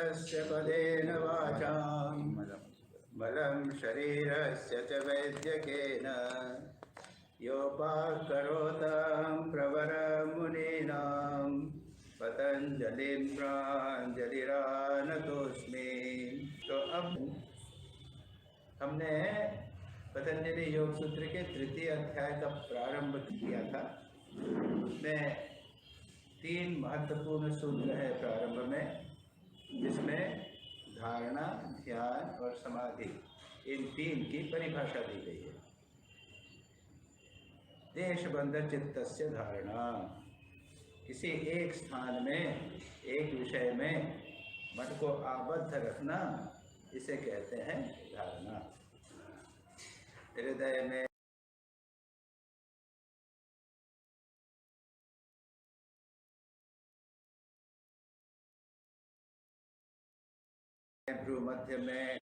शरीरस्य पदेन वाचां बलं शरीरस्य च वैद्यकेन योपाकरोतां प्रवरमुनीनां पतंजलिं प्राञ्जलिरानतोऽस्मि। तो अब हमने पतंजलि योग सूत्र के तृतीय अध्याय का प्रारंभ किया था। उसमें 3 महत्वपूर्ण सूत्र है प्रारंभ में, जिसमें धारणा, ध्यान और समाधि, इन 3 की परिभाषा दी गई है। देशबंध चित्तस्य धारणा, किसी एक स्थान में, एक विषय में मन को आबद्ध रखना, इसे कहते हैं धारणा। हृदय में भ्रू मध्य में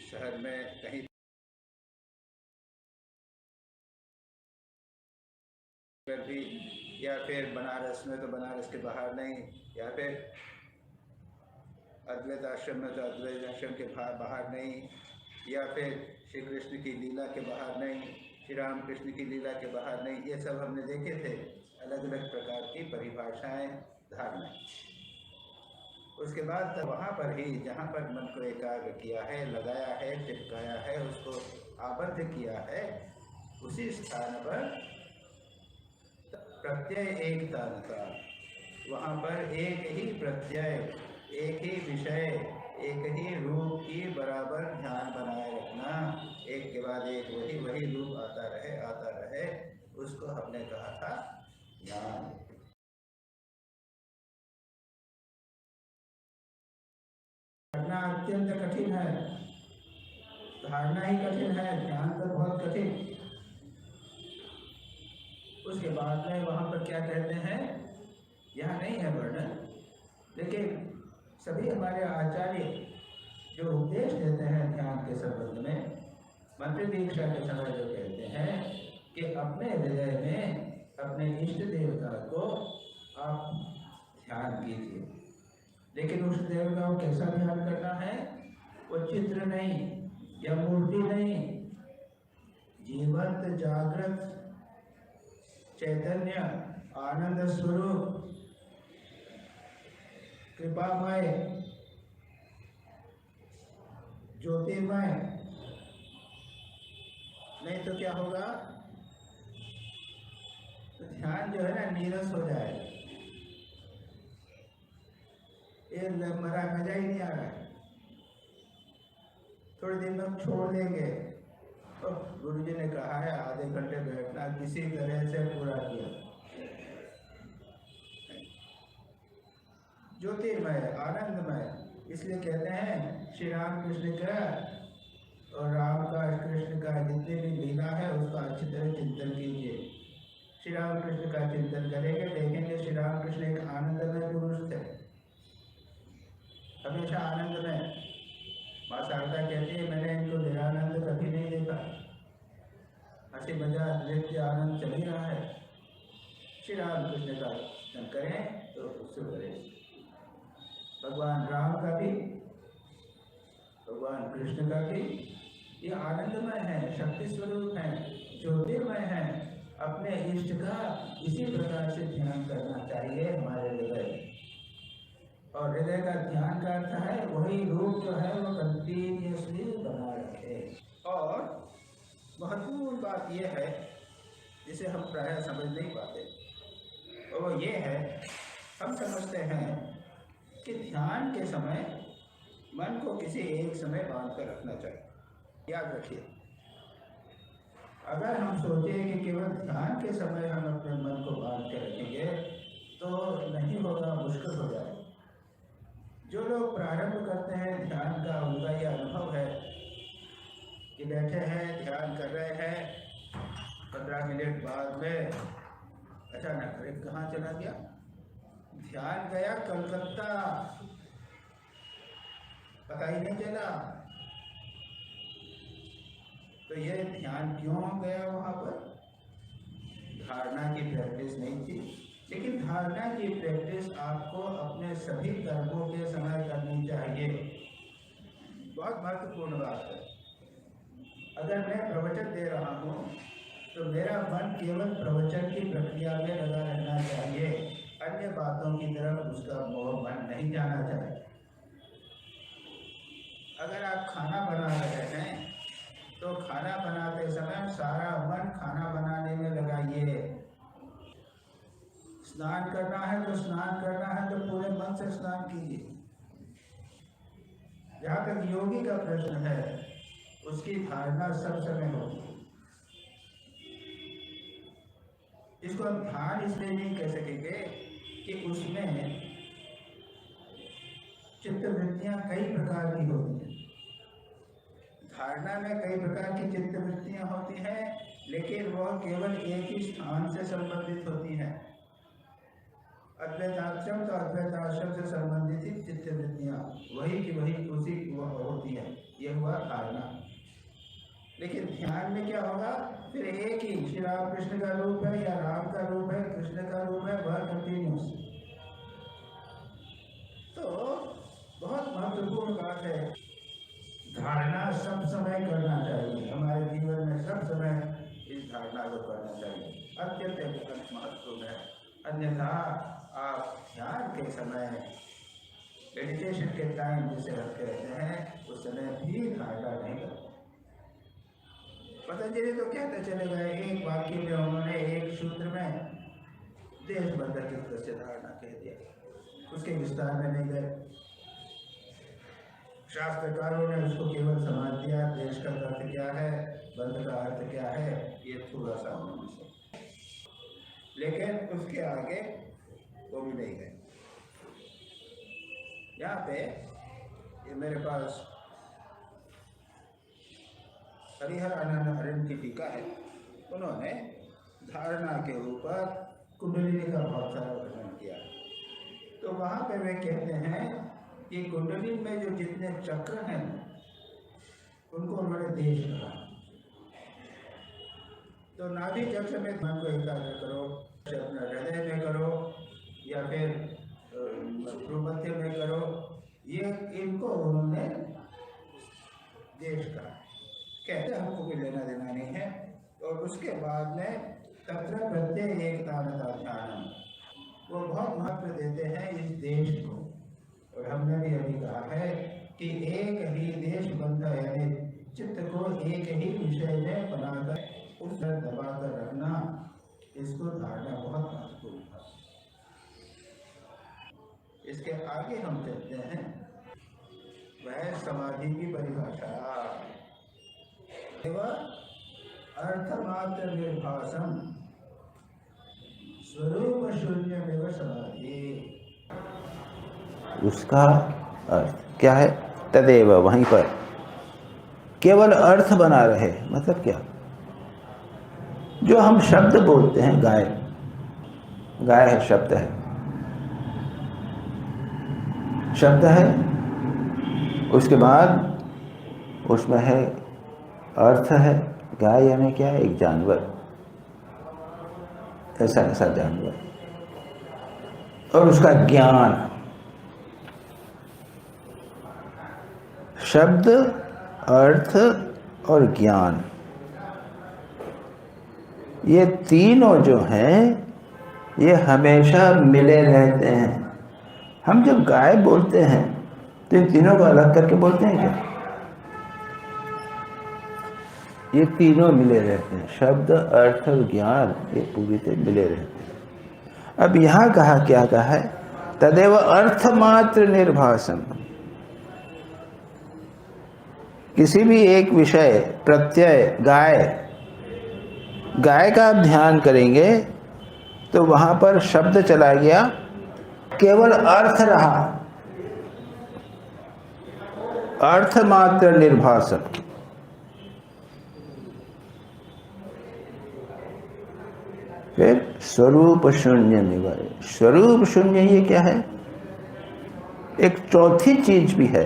शहर में कहीं पर भी, या फिर बनारस में तो बनारस के बाहर नहीं, या फिर अद्वैत आश्रम में तो अद्वैत आश्रम के बाहर नहीं, या फिर श्री कृष्ण की लीला के बाहर नहीं, श्री राम कृष्ण की लीला के बाहर नहीं। ये सब हमने देखे थे, अलग अलग प्रकार की परिभाषाएं, धारणाएं। उसके बाद तब वहाँ पर ही जहाँ पर मन को एकाग्र किया है, लगाया है, चिपकाया है, उसको आबद्ध किया है, उसी स्थान पर प्रत्यय एकतानता, वहाँ पर एक ही प्रत्यय, एक ही विषय, एक ही रूप की बराबर ध्यान बनाए रखना, एक के बाद एक वही रूप आता रहे, उसको हमने कहा था ध्यान। करना अत्यंत कठिन है, धारणा ही कठिन है, ध्यान तो बहुत कठिन। उसके बाद में वहाँ पर क्या कहते हैं, यहाँ नहीं है वर्णन, लेकिन सभी हमारे आचार्य जो उपदेश देते हैं ध्यान के संबंध में, मंत्र दीक्षा के समय जो कहते हैं कि अपने हृदय में अपने इष्ट देवता को आप ध्यान कीजिए। लेकिन उस देवता को कैसा ध्यान करना है? वो चित्र नहीं या मूर्ति नहीं, जीवंत जागृत चैतन्य आनंद स्वरूप कृपामय ज्योतिर्मय। नहीं तो क्या होगा, तो ध्यान जो है ना नीरस हो जाएगा, ये मजा ही नहीं आ रहा है, थोड़े दिन में हम छोड़ देंगे। तो गुरुजी ने कहा है आधे घंटे बैठना, किसी तरह से पूरा किया। ज्योतिर्मय आनंदमय, इसलिए कहते हैं श्री राम कृष्ण का और राम का कृष्ण का जितनी भी लीला है उसका अच्छी तरह चिंतन कीजिए। श्री राम कृष्ण का चिंतन करेंगे, देखेंगे श्री राम कृष्ण एक आनंदमय पुरुष थे, हमेशा आनंद में। माँ शारदा कहती है मैंने इनको निरानंद कभी नहीं देखा, हंसी मजाक नृत्य आनंद चल ही रहा है। श्री राम कृष्ण का चिंतन करें तो उससे करें। भगवान राम का भी, भगवान कृष्ण का भी ये आनंदमय है, शक्ति स्वरूप है, ज्योतिर्मय है। अपने इष्ट का इसी प्रकार से ध्यान करना चाहिए हमारे हृदय। और हृदय का ध्यान का अर्थ है वही रूप जो है वो कंटिन्यूसली बना रखे। और महत्वपूर्ण बात यह है जिसे हम प्रायः समझ नहीं पाते, और वो ये है, हम समझते हैं कि ध्यान के समय मन को किसी एक समय बांध कर रखना चाहिए। याद रखिए, अगर हम सोचें कि केवल ध्यान के समय हम अपने मन को बांध कर रखेंगे तो नहीं होगा, मुश्किल हो जाएगा। जो लोग प्रारंभ करते हैं ध्यान का, उनका ये अनुभव है कि बैठे हैं, ध्यान कर रहे हैं, 15 मिनट बाद में अचानक अरे कहाँ चला गया, ध्यान गया कलकत्ता, पता ही नहीं चला। तो ये ध्यान क्यों गया वहाँ पर? धारणा की प्रैक्टिस नहीं थी, लेकिन धारणा की प्रैक्टिस आपको अपने सभी कर्मों के समय करनी चाहिए। बहुत महत्वपूर्ण बात है। अगर मैं प्रवचन दे रहा हूँ तो मेरा मन केवल प्रवचन की प्रक्रिया में लगा रहना चाहिए, अन्य बातों की तरफ उसका मन नहीं जाना चाहिए। अगर आप खाना बना रहे हैं तो खाना बनाते समय सारा मन खाना बनाने में लगाइए। स्नान करना है तो स्नान करना है तो पूरे मन से स्नान कीजिए। जहाँ तक योगी का प्रश्न है, उसकी धारणा सब समय होगी। इसको हम ध्यान इसलिए नहीं कह सकेंगे कि उसमें चित्तवृत्तियां कई प्रकार की होती हैं। धारणा में कई प्रकार की चित्तवृत्तियां होती हैं, लेकिन वह केवल एक ही स्थान से संबंधित होती हैं। अद्वैताश्रम तो अद्वैताश्रम से संबंधित ही चित्तवृत्तियां वही की वही उसी होती है। ये हुआ धारणा। लेकिन ध्यान में क्या होगा? फिर एक ही श्री राम कृष्ण का रूप है या राम का रूप है, कृष्ण का रूप है, वह कंटिन्यूस। तो बहुत महत्वपूर्ण बात है, धारणा सब समय करना चाहिए। हमारे जीवन में सब समय इस धारणा को करना चाहिए, अत्यंत महत्वपूर्ण है। अन्यथा आप ध्यान के समय, मेडिटेशन के टाइम जिसे हम कहते हैं, उस समय भी धारणा नहीं करते। पतंजलि तो कहते चले गए, एक वाक्य में उन्होंने एक सूत्र में देश बंधन की से धारणा कह दिया, उसके विस्तार में नहीं गए। शास्त्रकारों ने उसको केवल समझ दिया, देश का अर्थ क्या है, बंध का अर्थ क्या है, ये थोड़ा सा उन्होंने, लेकिन उसके आगे वो भी नहीं गए। यहाँ पे ये मेरे पास हरिहर आनंद हरिन की टीका है, उन्होंने धारणा के ऊपर कुंडलिनी का बहुत सारा वर्णन किया। तो वहाँ पे वे कहते हैं कि कुंडलिनी में जो जितने चक्र हैं उनको उन्होंने देश कहा। तो नाभि चक्र में मन को एकाग्र करो, अपने हृदय में करो या फिर भ्रूमध्य में करो, ये इनको उन्होंने देश कहा। कहते हमको कोई लेना देना नहीं है। और उसके बाद में तत्र प्रत्यय एकतानता ध्यानम, वो बहुत महत्व देते हैं इस देश को। और हमने भी अभी कहा है कि एक ही देश बनता है, यानी चित्त को एक ही विषय में बनाकर उस पर दबाकर रखना, इसको धारणा बहुत महत्वपूर्ण है। इसके आगे हम चलते हैं, वह समाधि की परिभाषा। अर्थमात्र निर्भासम स्वरूप शून्यमेव समाधि। उसका अर्थ क्या है? तदेव, वहीं पर केवल अर्थ बना रहे, मतलब क्या? जो हम शब्द बोलते हैं, गाय, गाय है, शब्द है, शब्द है, उसके बाद उसमें है अर्थ है। गाय यानी क्या है? एक जानवर, ऐसा ऐसा जानवर, और उसका ज्ञान। शब्द, अर्थ और ज्ञान, ये तीनों जो हैं ये हमेशा मिले रहते हैं। हम जब गाय बोलते हैं तो इन तीनों को अलग करके बोलते हैं क्या? ये तीनों मिले रहते हैं, शब्द, अर्थ और ज्ञान, ये पूरी तरह मिले रहते हैं। अब यहाँ कहा, क्या कहा है? तदेव अर्थमात्र निर्भासम। किसी भी एक विषय, प्रत्यय, गाय, गाय का आप ध्यान करेंगे तो वहाँ पर शब्द चला गया, केवल अर्थ रहा, अर्थमात्र निर्भासम। फिर स्वरूप शून्य निवार। स्वरूप शून्य ये क्या है? एक चौथी चीज भी है,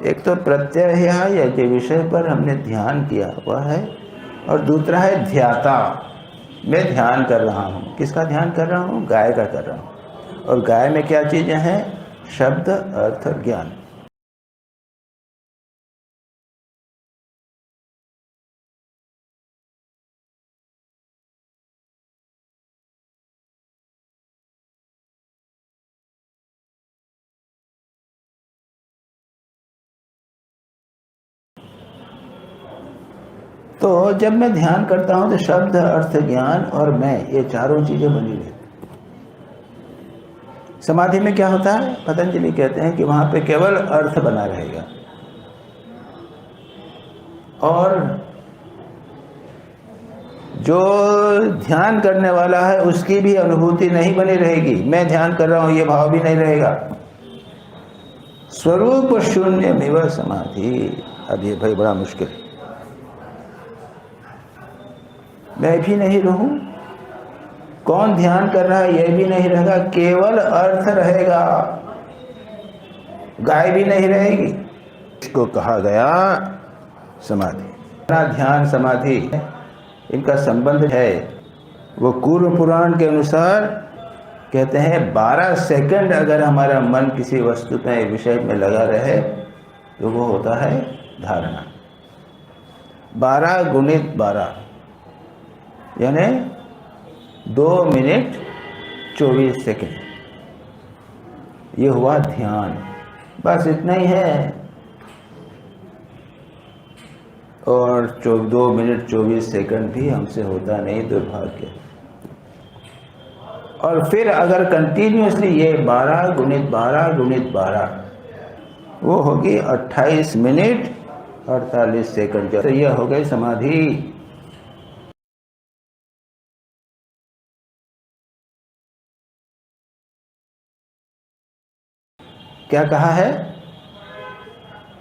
एक तो प्रत्यय के विषय पर हमने ध्यान किया हुआ है, और दूसरा है ध्याता। मैं ध्यान कर रहा हूँ। किसका ध्यान कर रहा हूँ? गाय का कर रहा हूँ। और गाय में क्या चीज़ें हैं? शब्द, अर्थ, ज्ञान। तो जब मैं ध्यान करता हूँ तो शब्द, अर्थ, ज्ञान और मैं, ये चारों चीजें बनी रहती। समाधि में क्या होता है? पतंजलि कहते हैं कि वहां पे केवल अर्थ बना रहेगा, और जो ध्यान करने वाला है उसकी भी अनुभूति नहीं बनी रहेगी। मैं ध्यान कर रहा हूं ये भाव भी नहीं रहेगा। स्वरूप शून्य में समाधि। अब ये भाई बड़ा मुश्किल, मैं भी नहीं रहूं, कौन ध्यान कर रहा है ये भी नहीं रहेगा, केवल अर्थ रहेगा, गाय भी नहीं रहेगी। इसको कहा गया समाधि। ध्यान समाधि इनका संबंध है। वो पूर्व पुराण के अनुसार कहते हैं 12 सेकंड अगर हमारा मन किसी वस्तु में, विषय में लगा रहे तो वो होता है धारणा। 12 गुणित 12 यानी 2 मिनट 24 सेकंड, ये हुआ ध्यान। बस इतना ही है। और 2 मिनट 24 सेकंड भी हमसे होता नहीं, दुर्भाग्य। और फिर अगर कंटिन्यूसली ये 12 गुणित 12 गुणित 12, वो होगी 28 मिनट 48 सेकंड। तो यह हो गई समाधि। क्या कहा है?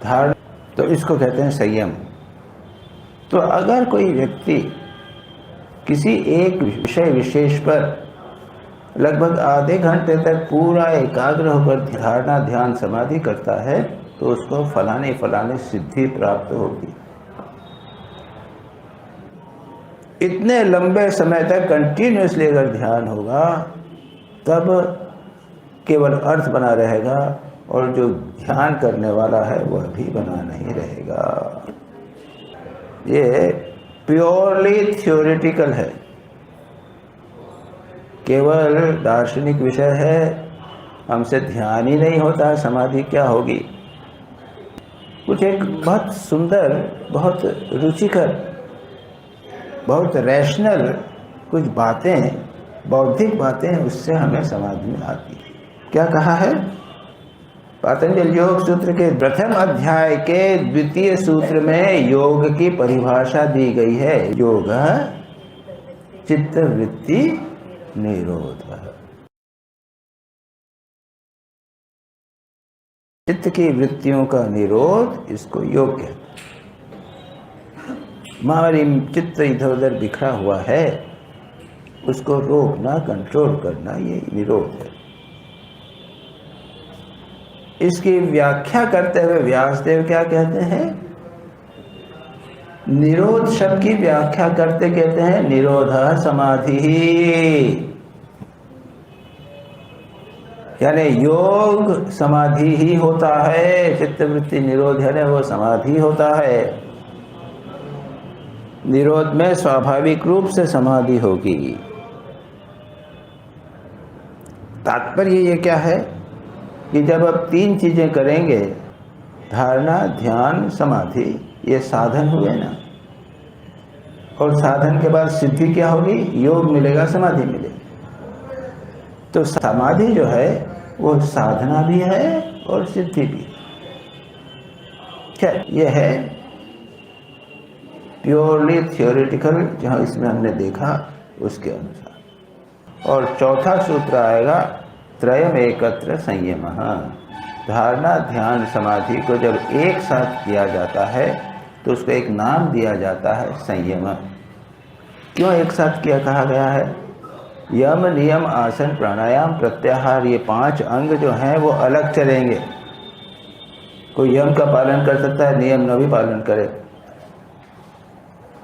धारणा। तो इसको कहते हैं संयम। तो अगर कोई व्यक्ति किसी एक विषय विशेष पर लगभग आधे घंटे तक पूरा एकाग्र होकर धारणा, ध्यान, समाधि करता है तो उसको फलाने फलाने सिद्धि प्राप्त होगी। इतने लंबे समय तक कंटिन्यूसली अगर ध्यान होगा तब केवल अर्थ बना रहेगा, और जो ध्यान करने वाला है वह भी बना नहीं रहेगा। ये प्योरली थ्योरेटिकल है, केवल दार्शनिक विषय है। हमसे ध्यान ही नहीं होता है, समाधि क्या होगी? कुछ एक बहुत सुंदर, बहुत रुचिकर, बहुत रैशनल कुछ बातें, बौद्धिक बातें उससे हमें समाधि में आती है। क्या कहा है? पतंजलि योग सूत्र के प्रथम अध्याय के 2वें सूत्र में योग की परिभाषा दी गई है। योग चित्त वृत्ति निरोध। चित्त की वृत्तियों का निरोध, इसको योग कहते हैं। हमारी चित्त इधर उधर बिखरा हुआ है, उसको रोकना, कंट्रोल करना, ये निरोध है। इसकी व्याख्या करते हुए व्यासदेव क्या कहते हैं? निरोध शब्द की व्याख्या करते कहते हैं निरोध समाधि, यानी योग समाधि ही होता है। चित्तवृत्ति निरोध है वो समाधि होता है। निरोध में स्वाभाविक रूप से समाधि होगी। तात्पर्य ये क्या है कि जब आप 3 चीजें करेंगे, धारणा, ध्यान, समाधि, ये साधन हुए ना, और साधन के बाद सिद्धि क्या होगी? योग मिलेगा, समाधि मिलेगी। तो समाधि जो है वो साधना भी है और सिद्धि भी है। क्या ये है? प्योरली थियोरेटिकल, जहाँ इसमें हमने देखा उसके अनुसार। और चौथा सूत्र आएगा त्रयम एकत्र संयम। धारणा, ध्यान, समाधि को जब एक साथ किया जाता है तो उसको एक नाम दिया जाता है संयम। क्यों एक साथ किया कहा गया है? यम, नियम, आसन, प्राणायाम, प्रत्याहार, ये 5 अंग जो हैं वो अलग चलेंगे, कोई यम का पालन कर सकता है, नियम न भी पालन करे।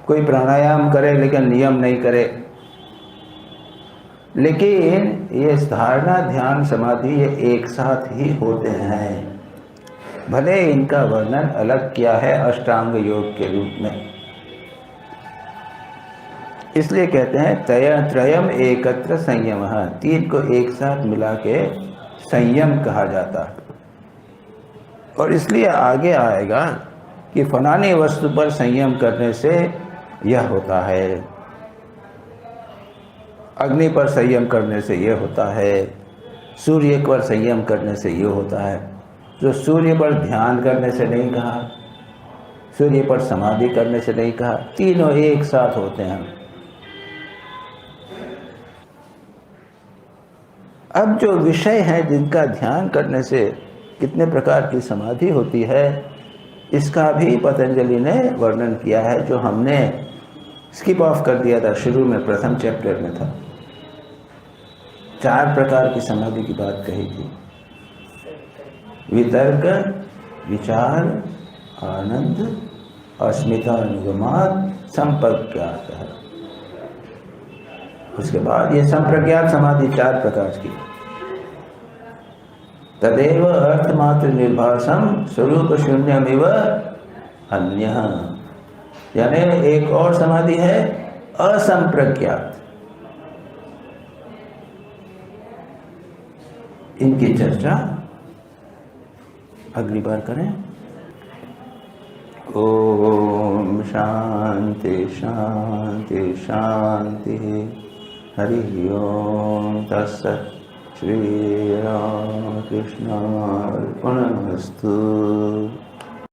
कोई प्राणायाम करे लेकिन नियम नहीं करे। लेकिन ये धारणा, ध्यान, समाधि ये एक साथ ही होते हैं, भले इनका वर्णन अलग किया है अष्टांग योग के रूप में। इसलिए कहते हैं त्रयम एकत्र संयम, तीन को एक साथ मिला के संयम कहा जाता है। और इसलिए आगे आएगा कि फलानी वस्तु पर संयम करने से यह होता है, अग्नि पर संयम करने से यह होता है, सूर्य पर संयम करने से यह होता है। जो सूर्य पर ध्यान करने से नहीं कहा, सूर्य पर समाधि करने से नहीं कहा, तीनों एक साथ होते हैं। अब जो विषय है जिनका ध्यान करने से कितने प्रकार की समाधि होती है, इसका भी पतंजलि ने वर्णन किया है, जो हमने स्किप ऑफ कर दिया था शुरू में, प्रथम चैप्टर में था। 4 प्रकार की समाधि की बात कही थी। वितर्क, विचार, आनंद, अस्मिता अनुगमात, संप्रज्ञात है। उसके बाद ये संप्रज्ञात समाधि 4 प्रकार की। तदेव अर्थमात्र निर्भासम स्वरूप शून्यमिव अन्यः, यानी एक और समाधि है असंप्रज्ञात। इनकी चर्चा अगली बार करें। ओम शांति शांति शांति। हरि ओम तत्सत्। श्री राम कृष्णार्पणमस्तु।